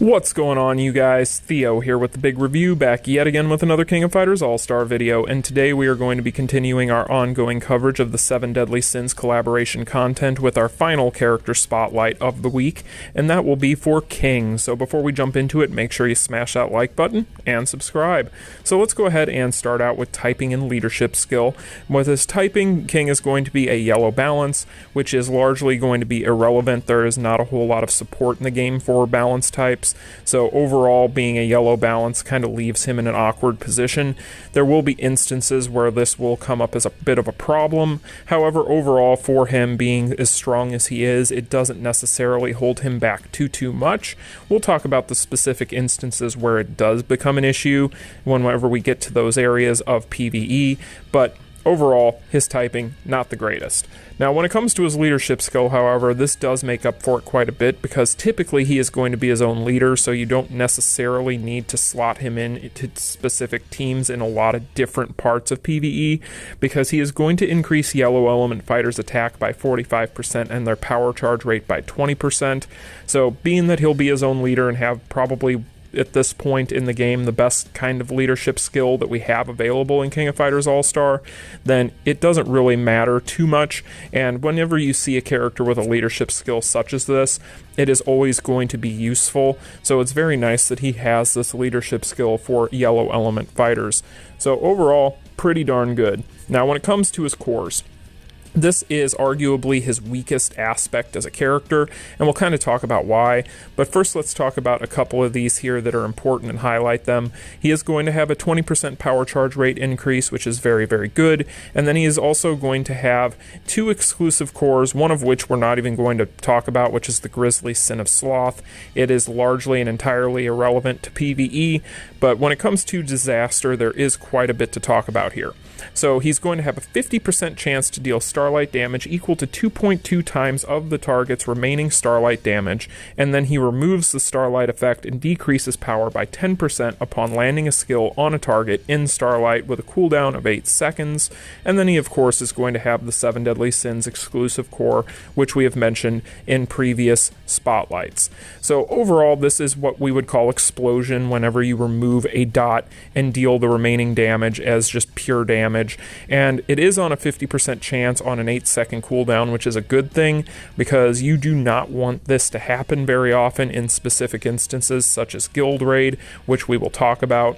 What's going on, you guys? Theo here with the big review, back yet again with another King of Fighters Allstar video, and today we are going to be continuing our ongoing coverage of the 7 Deadly Sins collaboration content with our final character spotlight of the week, and that will be for King. So before we jump into it, make sure you smash that like button and subscribe. So let's go ahead and start out with typing and leadership skill. With his typing, King is going to be a yellow balance, which is largely going to be irrelevant. There is not a whole lot of support in the game for balance types. So overall, being a yellow balance kind of leaves him in an awkward position. There will be instances where this will come up as a bit of a problem. However, overall, for him being as strong as he is, it doesn't necessarily hold him back too much. We'll talk about the specific instances where it does become an issue whenever we get to those areas of PVE, but overall, his typing, not the greatest. Now, when it comes to his leadership skill, however, this does make up for it quite a bit, because typically he is going to be his own leader, so you don't necessarily need to slot him in to specific teams in a lot of different parts of PvE, because he is going to increase yellow element fighters' attack by 45% and their power charge rate by 20%. So being that he'll be his own leader and have probably at this point in the game the best kind of leadership skill that we have available in King of Fighters All-Star, then it doesn't really matter too much. And whenever you see a character with a leadership skill such as this, it is always going to be useful. So it's very nice that he has this leadership skill for yellow element fighters. So overall, pretty darn good. Now when it comes to his cores, this is arguably his weakest aspect as a character, and we'll kind of talk about why. But first, let's talk about a couple of these here that are important and highlight them. He is going to have a 20% power charge rate increase, which is very, very good. And then he is also going to have 2 exclusive cores, one of which we're not even going to talk about, which is the Grizzly Sin of Sloth. It is largely and entirely irrelevant to PvE, but when it comes to Disaster, there is quite a bit to talk about here. So he's going to have a 50% chance to deal Starlight damage equal to 2.2 times of the target's remaining Starlight damage, and then he removes the Starlight effect and decreases power by 10% upon landing a skill on a target in Starlight with a cooldown of 8 seconds, and then he of course is going to have the 7 Deadly Sins exclusive core, which we have mentioned in previous spotlights. So overall, this is what we would call explosion whenever you remove a dot and deal the remaining damage as just pure damage. And it is on a 50% chance on an 8-second cooldown, which is a good thing, because you do not want this to happen very often in specific instances such as Guild Raid, which we will talk about.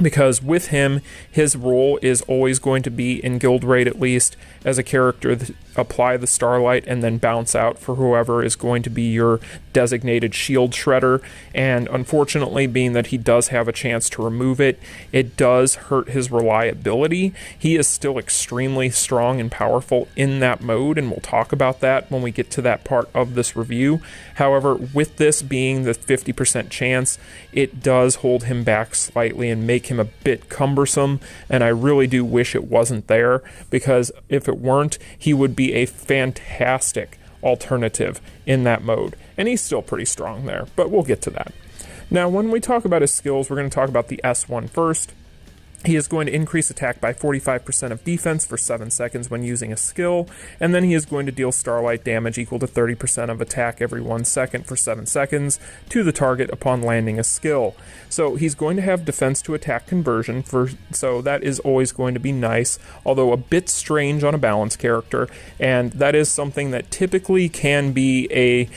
Because with him, his role is always going to be, in Guild Raid at least, as a character that apply the Starlight and then bounce out for whoever is going to be your designated shield shredder. And unfortunately, being that he does have a chance to remove it, it does hurt his reliability. He is still extremely strong and powerful in that mode, and we'll talk about that when we get to that part of this review. However, with this being the 50% chance, it does hold him back slightly and make him a bit cumbersome, and I really do wish it wasn't there, because if it weren't, he would be a fantastic alternative in that mode, and he's still pretty strong there, but we'll get to that. Now, when we talk about his skills, we're going to talk about the S1 first. He is going to increase attack by 45% of defense for 7 seconds when using a skill, and then he is going to deal Starlight damage equal to 30% of attack every 1 second for 7 seconds to the target upon landing a skill. So he's going to have defense to attack conversion, so that is always going to be nice, although a bit strange on a balance character, and that is something that typically can be a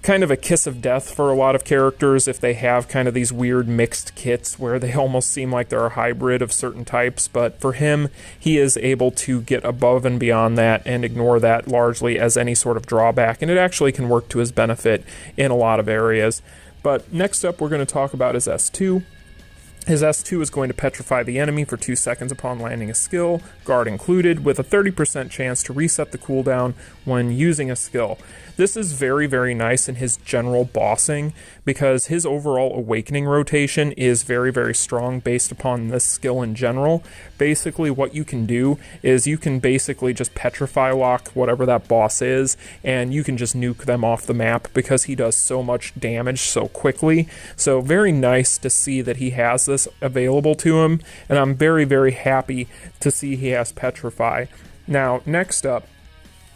kind of a kiss of death for a lot of characters if they have kind of these weird mixed kits where they almost seem like they're a hybrid of certain types. But for him, he is able to get above and beyond that and ignore that largely as any sort of drawback, and it actually can work to his benefit in a lot of areas. But next up, we're going to talk about his S2. His S2 is going to petrify the enemy for 2 seconds upon landing a skill, guard included, with a 30% chance to reset the cooldown when using a skill. This is very, very nice in his general bossing, because his overall awakening rotation is very, very strong based upon this skill in general. Basically, what you can do is you can basically just petrify lock whatever that boss is, and you can just nuke them off the map because he does so much damage so quickly. So very nice to see that he has this available to him, and I'm very, very happy to see he has petrify. Now, next up,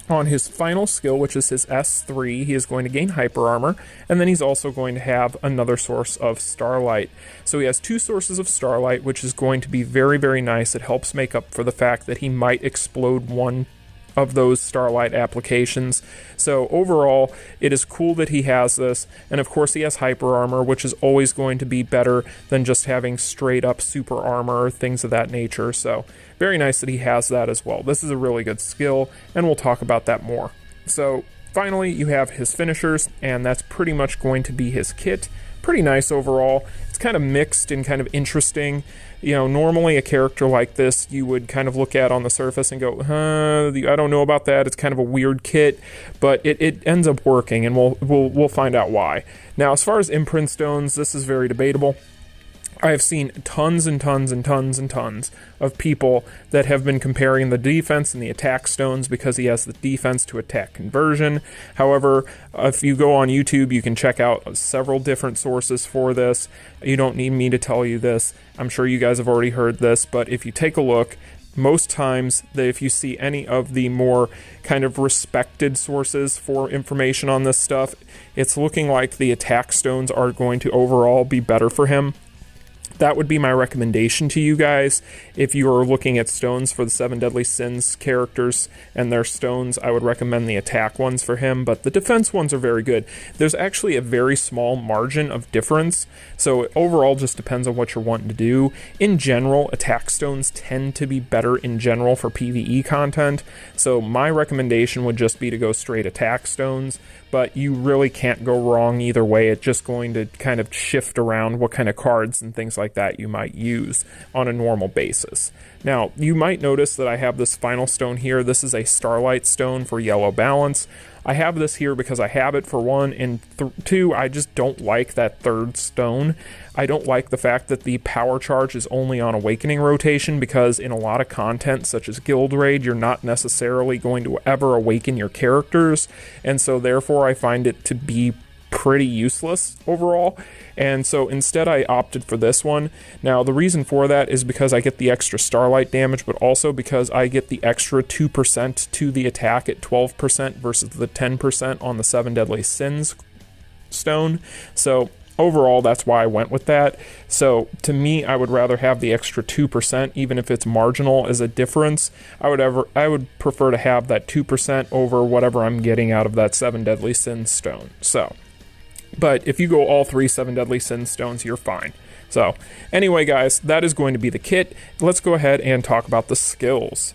On his final skill, which is his S3, he is going to gain hyper armor, and then he's also going to have another source of starlight. So he has 2 sources of starlight, which is going to be very, very nice. It helps make up for the fact that he might explode one of those starlight applications. So overall, it is cool that he has this, and of course he has hyper armor, which is always going to be better than just having straight up super armor, things of that nature. So very nice that he has that as well. This is a really good skill, and we'll talk about that more. So finally, you have his finishers, and that's pretty much going to be his kit. Pretty nice overall. It's kind of mixed and kind of interesting. You know, normally a character like this you would kind of look at on the surface and go, I don't know about that. It's kind of a weird kit, but it ends up working, and we'll find out why. Now, as far as imprint stones, this is very debatable. I have seen tons and tons and tons and tons of people that have been comparing the defense and the attack stones because he has the defense to attack conversion. However, if you go on YouTube, you can check out several different sources for this. You don't need me to tell you this. I'm sure you guys have already heard this, but if you take a look, most times if you see any of the more kind of respected sources for information on this stuff, it's looking like the attack stones are going to overall be better for him. That would be my recommendation to you guys. If you are looking at stones for the 7 Deadly Sins characters and their stones, I would recommend the attack ones for him, but the defense ones are very good. There's actually a very small margin of difference, so it overall just depends on what you're wanting to do. In general, attack stones tend to be better in general for PvE content, so my recommendation would just be to go straight attack stones, but you really can't go wrong either way. It's just going to kind of shift around what kind of cards and things like that you might use on a normal basis. Now, you might notice that I have this final stone here. This is a Starlight Stone for yellow balance. I have this here because I have it for 1, and 2, I just don't like that 3rd stone. I don't like the fact that the power charge is only on awakening rotation, because in a lot of content such as Guild Raid, you're not necessarily going to ever awaken your characters, and so therefore I find it to be pretty useless overall, and so instead I opted for this one. Now, the reason for that is because I get the extra starlight damage, but also because I get the extra 2% to the attack at 12% versus the 10% on the 7 Deadly Sins stone. So overall, that's why I went with that. So to me, I would rather have the extra 2%, even if it's marginal as a difference. I would prefer to have that 2% over whatever I'm getting out of that 7 Deadly Sins stone. So, but if you go all 3 7 Deadly Sins stones, you're fine. So anyway, guys, that is going to be the kit. Let's go ahead and talk about the skills.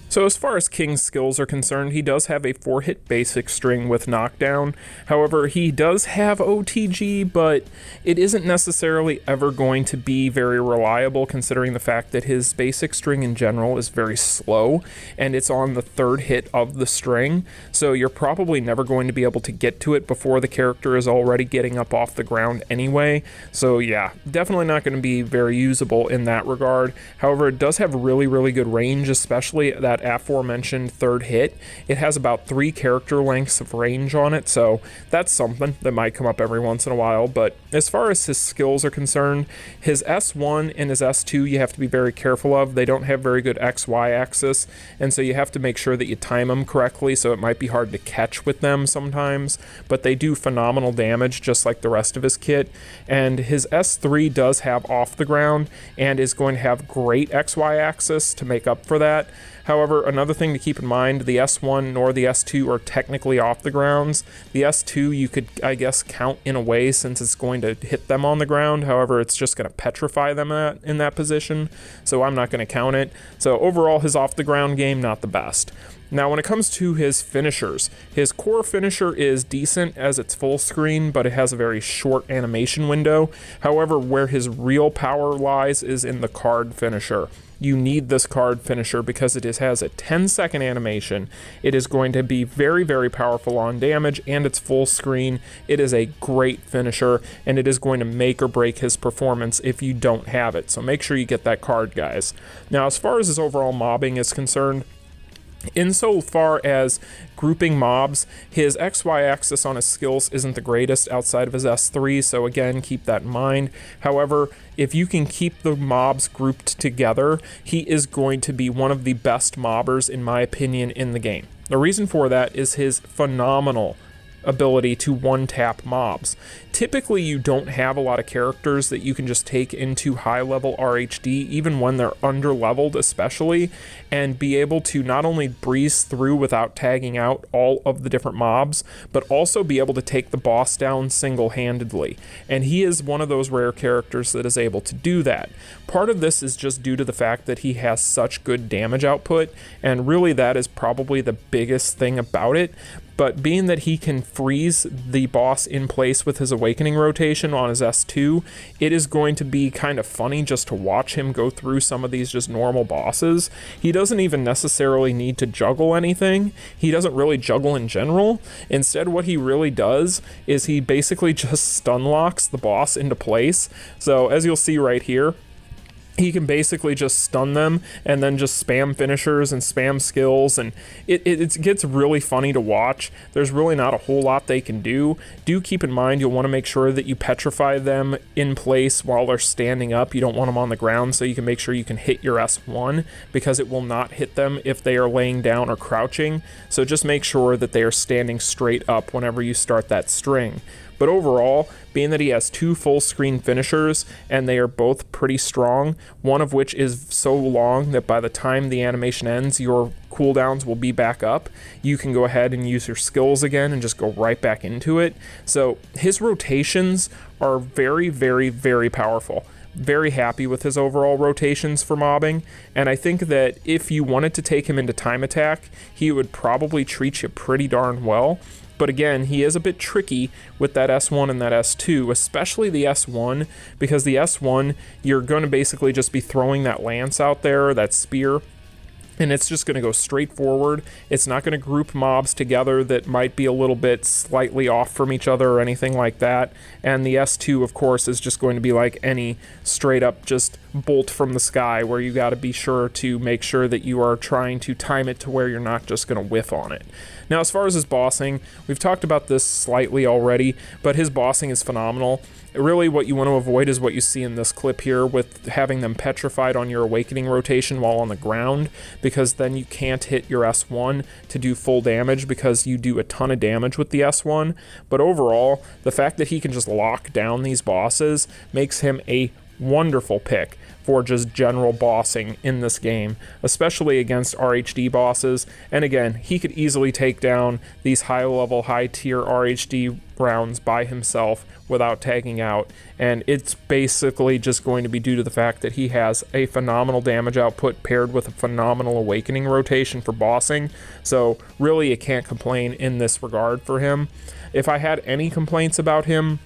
So as far as King's skills are concerned, he does have a 4-hit basic string with knockdown. However, he does have OTG, but it isn't necessarily ever going to be very reliable, considering the fact that his basic string in general is very slow, and it's on the 3rd hit of the string, so you're probably never going to be able to get to it before the character is already getting up off the ground anyway. So yeah, definitely not going to be very usable in that regard. However, it does have really, really good range, especially that aforementioned 3rd hit. It has about 3 character lengths of range on it, so that's something that might come up every once in a while. But as far as his skills are concerned, his S1 and his S2 you have to be very careful of. They don't have very good XY axis, and so you have to make sure that you time them correctly, so it might be hard to catch with them sometimes, but they do phenomenal damage just like the rest of his kit. And his S3 does have off the ground and is going to have great XY axis to make up for that. However, another thing to keep in mind, the S1 nor the S2 are technically off the grounds. The S2 you could, I guess, count in a way since it's going to hit them on the ground. However, it's just going to petrify them in that position, so I'm not going to count it. So overall, his off the ground game, not the best. Now, when it comes to his finishers, his core finisher is decent as it's full screen, but it has a very short animation window. However, where his real power lies is in the card finisher. You need this card finisher because it has a 10-second animation. It is going to be very, very powerful on damage, and it's full screen. It is a great finisher, and it is going to make or break his performance if you don't have it. So make sure you get that card, guys. Now, as far as his overall mobbing is concerned, Insofar as grouping mobs, his XY axis on his skills isn't the greatest outside of his S3, so again, keep that in mind. However, if you can keep the mobs grouped together, he is going to be one of the best mobbers, in my opinion, in the game. The reason for that is his phenomenal ability to one-tap mobs. Typically, you don't have a lot of characters that you can just take into high-level RHD, even when they're under-leveled especially, and be able to not only breeze through without tagging out all of the different mobs, but also be able to take the boss down single-handedly. And he is one of those rare characters that is able to do that. Part of this is just due to the fact that he has such good damage output, and really that is probably the biggest thing about it. But being that he can freeze the boss in place with his Awakening rotation on his S2, it is going to be kind of funny just to watch him go through some of these just normal bosses. He doesn't even necessarily need to juggle anything. He doesn't really juggle in general. Instead, what he really does is he basically just stun locks the boss into place. So as you'll see right here, he can basically just stun them and then just spam finishers and spam skills, and it gets really funny to watch. There's really not a whole lot they can do. Do keep in mind you'll want to make sure that you petrify them in place while they're standing up. You don't want them on the ground, so you can make sure you can hit your S1, because it will not hit them if they are laying down or crouching. So just make sure that they are standing straight up whenever you start that string. But overall, being that he has two full screen finishers and they are both pretty strong, one of which is so long that by the time the animation ends, your cooldowns will be back up, you can go ahead and use your skills again and just go right back into it. So his rotations are very, very, very powerful. Very happy with his overall rotations for mobbing, and I think that if you wanted to take him into time attack, he would probably treat you pretty darn well. But again, he is a bit tricky with that S1 and that S2, especially the S1, because the S1, you're going to basically just be throwing that lance out there, that spear, and it's just going to go straight forward. It's not going to group mobs together that might be a little bit slightly off from each other or anything like that. And the S2, of course, is just going to be like any straight up just bolt from the sky, where you got to be sure to make sure that you are trying to time it to where you're not just going to whiff on it. Now, as far as his bossing, we've talked about this slightly already, but his bossing is phenomenal. Really, what you want to avoid is what you see in this clip here with having them petrified on your Awakening rotation while on the ground, because then you can't hit your S1 to do full damage, because you do a ton of damage with the S1. But overall, the fact that he can just lock down these bosses makes him a wonderful pick for just general bossing in this game, especially against RHD bosses. And again, he could easily take down these high-level, high-tier RHD rounds by himself without tagging out, and it's basically just going to be due to the fact that he has a phenomenal damage output paired with a phenomenal Awakening rotation for bossing. So really, you can't complain in this regard for him. If I had any complaints about him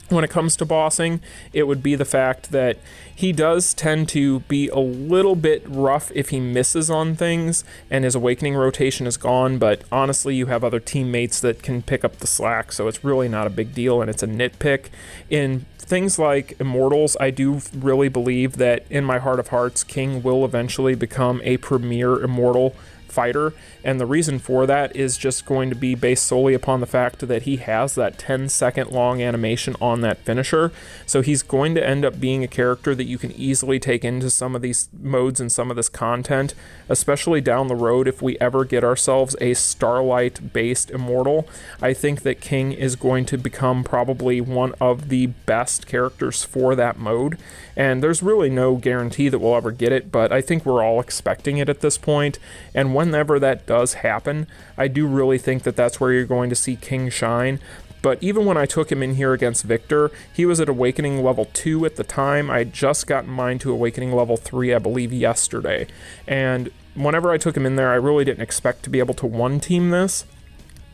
when it comes to bossing, it would be the fact that he does tend to be a little bit rough if he misses on things and his Awakening rotation is gone, but honestly, you have other teammates that can pick up the slack, so it's really not a big deal, and it's a nitpick. In things like Immortals, I do really believe that in my heart of hearts, King will eventually become a premier Immortal fighter, and the reason for that is just going to be based solely upon the fact that he has that 10-second long animation on that finisher. So he's going to end up being a character that you can easily take into some of these modes and some of this content, especially down the road if we ever get ourselves a Starlight based Immortal. I think that King is going to become probably one of the best characters for that mode, and there's really no guarantee that we'll ever get it, but I think we're all expecting it at this point. And whenever that does happen, I do really think that that's where you're going to see King shine. But even when I took him in here against Victor, he was at Awakening level 2 at the time. I had just gotten mine to Awakening level 3, I believe, yesterday. And whenever I took him in there, I really didn't expect to be able to one-team this,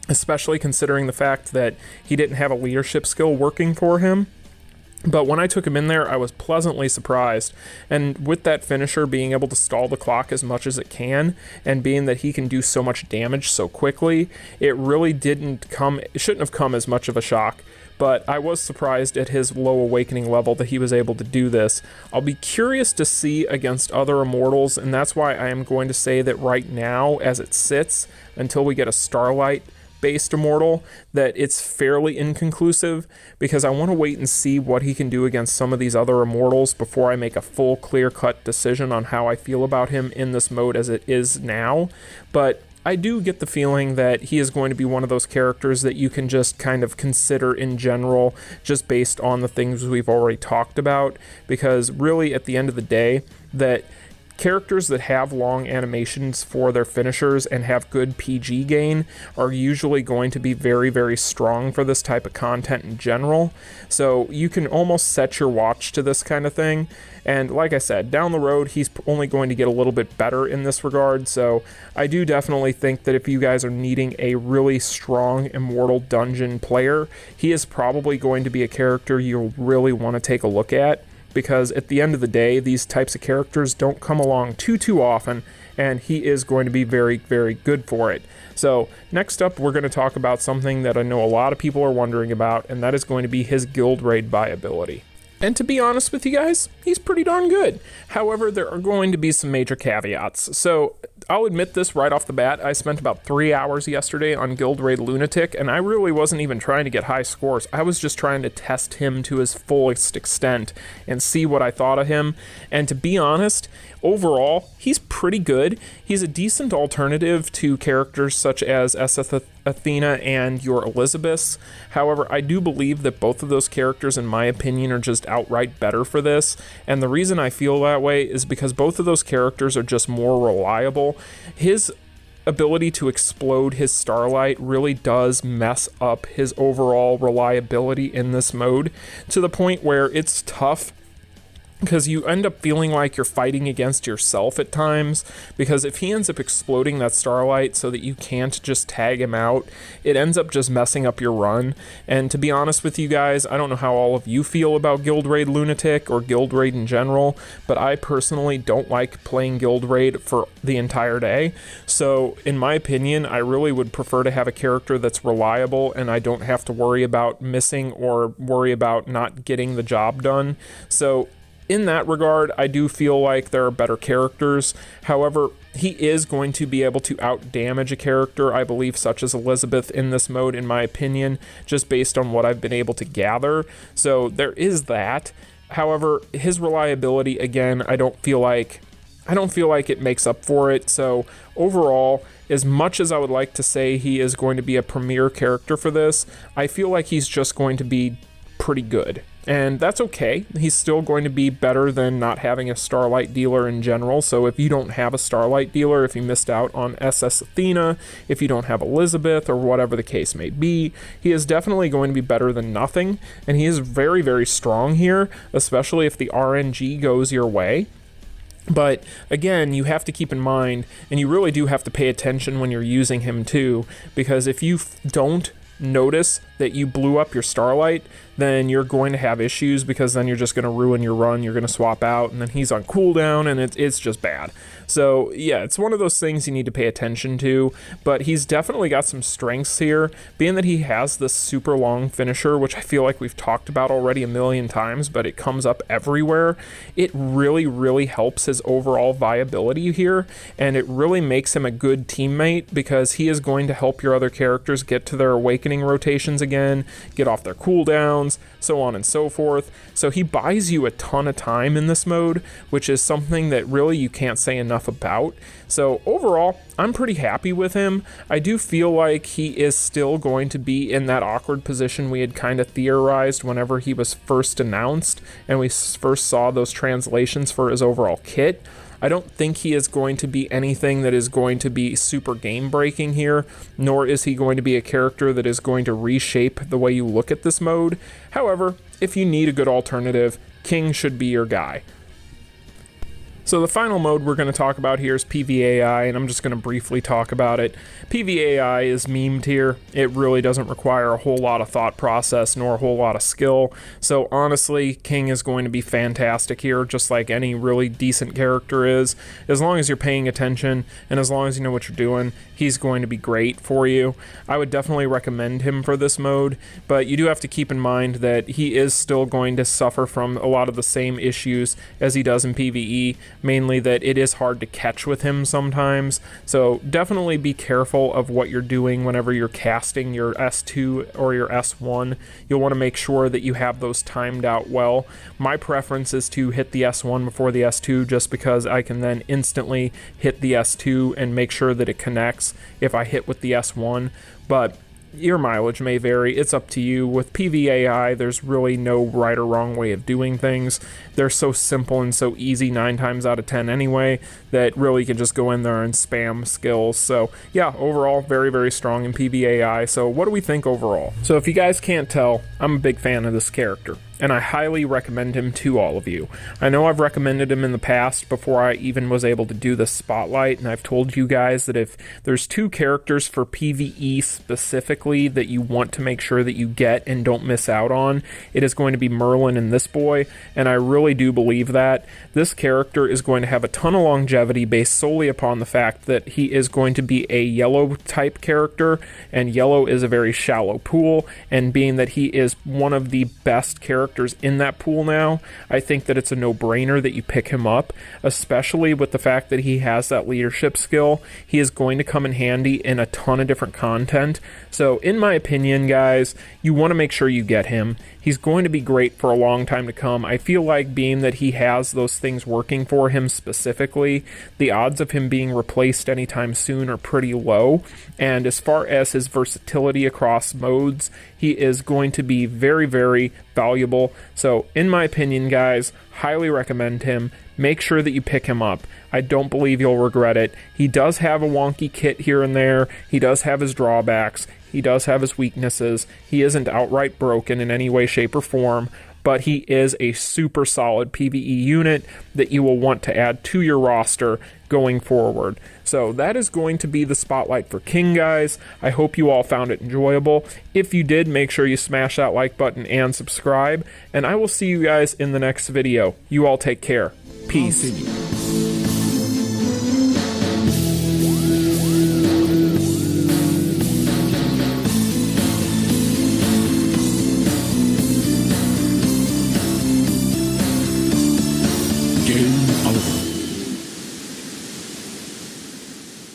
especially considering the fact that he didn't have a leadership skill working for him. But when I took him in there, I was pleasantly surprised. And with that finisher being able to stall the clock as much as it can, and being that he can do so much damage so quickly, it really it shouldn't have come as much of a shock. But I was surprised at his low awakening level that he was able to do this. I'll be curious to see against other Immortals, and that's why I am going to say that right now, as it sits, until we get a Starlight based Immortal, that it's fairly inconclusive, because I want to wait and see what he can do against some of these other Immortals before I make a full clear-cut decision on how I feel about him in this mode as it is now. But I do get the feeling that he is going to be one of those characters that you can just kind of consider in general, just based on the things we've already talked about, because really at the end of the day, that characters that have long animations for their finishers and have good PG gain are usually going to be very, very strong for this type of content in general. So you can almost set your watch to this kind of thing. And like I said, down the road, he's only going to get a little bit better in this regard. So I do definitely think that if you guys are needing a really strong Immortal Dungeon player, he is probably going to be a character you'll really want to take a look at. Because at the end of the day, these types of characters don't come along too often, and he is going to be very, very good for it. So next up, we're going to talk about something that I know a lot of people are wondering about, and that is going to be his guild raid viability. And to be honest with you guys, he's pretty darn good. However, there are going to be some major caveats. So I'll admit this right off the bat, I spent about 3 hours yesterday on Guild Raid Lunatic, and I really wasn't even trying to get high scores. I was just trying to test him to his fullest extent and see what I thought of him. And to be honest, overall, he's pretty good. He's a decent alternative to characters such as Athena and your Elizabeths. However, I do believe that both of those characters, in my opinion, are just outright better for this. And the reason I feel that way is because both of those characters are just more reliable. His ability to explode his Starlight really does mess up his overall reliability in this mode, to the point where it's tough, because you end up feeling like you're fighting against yourself at times, because if he ends up exploding that Starlight so that you can't just tag him out, it ends up just messing up your run. And to be honest with you guys, I don't know how all of you feel about Guild Raid Lunatic or Guild Raid in general, but I personally don't like playing Guild Raid for the entire day. So in my opinion, I really would prefer to have a character that's reliable and I don't have to worry about missing or worry about not getting the job done. So in that regard, I do feel like there are better characters. However, he is going to be able to out-damage a character, I believe, such as Elizabeth in this mode, in my opinion, just based on what I've been able to gather. So there is that. However, his reliability, again, I don't feel like it makes up for it. So overall, as much as I would like to say he is going to be a premier character for this, I feel like he's just going to be pretty good. And that's okay. He's still going to be better than not having a Starlight dealer in general. So if you don't have a Starlight dealer, if you missed out on SS Athena, if you don't have Elizabeth, or whatever the case may be, he is definitely going to be better than nothing. And he is very, very strong here, especially if the RNG goes your way. But again, you have to keep in mind, and you really do have to pay attention when you're using him too, because if you don't notice that you blew up your Starlight, then you're going to have issues, because then you're just going to ruin your run. You're going to swap out, and then he's on cooldown, and it's just bad. So yeah, it's one of those things you need to pay attention to, but he's definitely got some strengths here, being that he has this super long finisher, which I feel like we've talked about already a million times, but it comes up everywhere. It really, really helps his overall viability here, and it really makes him a good teammate, because he is going to help your other characters get to their awakening rotations again, get off their cooldowns, so on and so forth. So he buys you a ton of time in this mode, which is something that really you can't say enough about. So overall, I'm pretty happy with him. I do feel like he is still going to be in that awkward position we had kind of theorized whenever he was first announced and we first saw those translations for his overall kit. I don't think he is going to be anything that is going to be super game breaking here, nor is he going to be a character that is going to reshape the way you look at this mode. However, if you need a good alternative, King should be your guy. So the final mode we're going to talk about here is PVAI, and I'm just going to briefly talk about it. PVAI is memed here. It really doesn't require a whole lot of thought process nor a whole lot of skill. So honestly, King is going to be fantastic here, just like any really decent character is. As long as you're paying attention and as long as you know what you're doing, he's going to be great for you. I would definitely recommend him for this mode, but you do have to keep in mind that he is still going to suffer from a lot of the same issues as he does in PvE. Mainly that it is hard to catch with him sometimes, so definitely be careful of what you're doing whenever you're casting your S2 or your S1. You'll want to make sure that you have those timed out well. My preference is to hit the S1 before the S2 just because I can then instantly hit the S2 and make sure that it connects if I hit with the S1, but your mileage may vary. It's up to you. With PVAI, there's really no right or wrong way of doing things. They're so simple and so easy 9 times out of 10 anyway that really you can just go in there and spam skills. So yeah, overall, very, very strong in PVAI. So what do we think overall? So if you guys can't tell, I'm a big fan of this character, and I highly recommend him to all of you. I know I've recommended him in the past before I even was able to do the spotlight, and I've told you guys that if there's 2 characters for PvE specifically that you want to make sure that you get and don't miss out on, it is going to be Merlin and this boy, and I really do believe that. This character is going to have a ton of longevity based solely upon the fact that he is going to be a yellow type character, and yellow is a very shallow pool, and being that he is one of the best characters in that pool now, I think that it's a no-brainer that you pick him up, especially with the fact that he has that leadership skill. He is going to come in handy in a ton of different content. So in my opinion, guys, you want to make sure you get him. He's going to be great for a long time to come. I feel like being that he has those things working for him specifically, the odds of him being replaced anytime soon are pretty low. And as far as his versatility across modes, he is going to be very, very valuable. So in my opinion, guys, highly recommend him. Make sure that you pick him up. I don't believe you'll regret it. He does have a wonky kit here and there. He does have his drawbacks. He does have his weaknesses. He isn't outright broken in any way, shape, or form, but he is a super solid PvE unit that you will want to add to your roster going forward. So that is going to be the spotlight for King, guys. I hope you all found it enjoyable. If you did, make sure you smash that like button and subscribe, and I will see you guys in the next video. You all take care. Peace. Game over.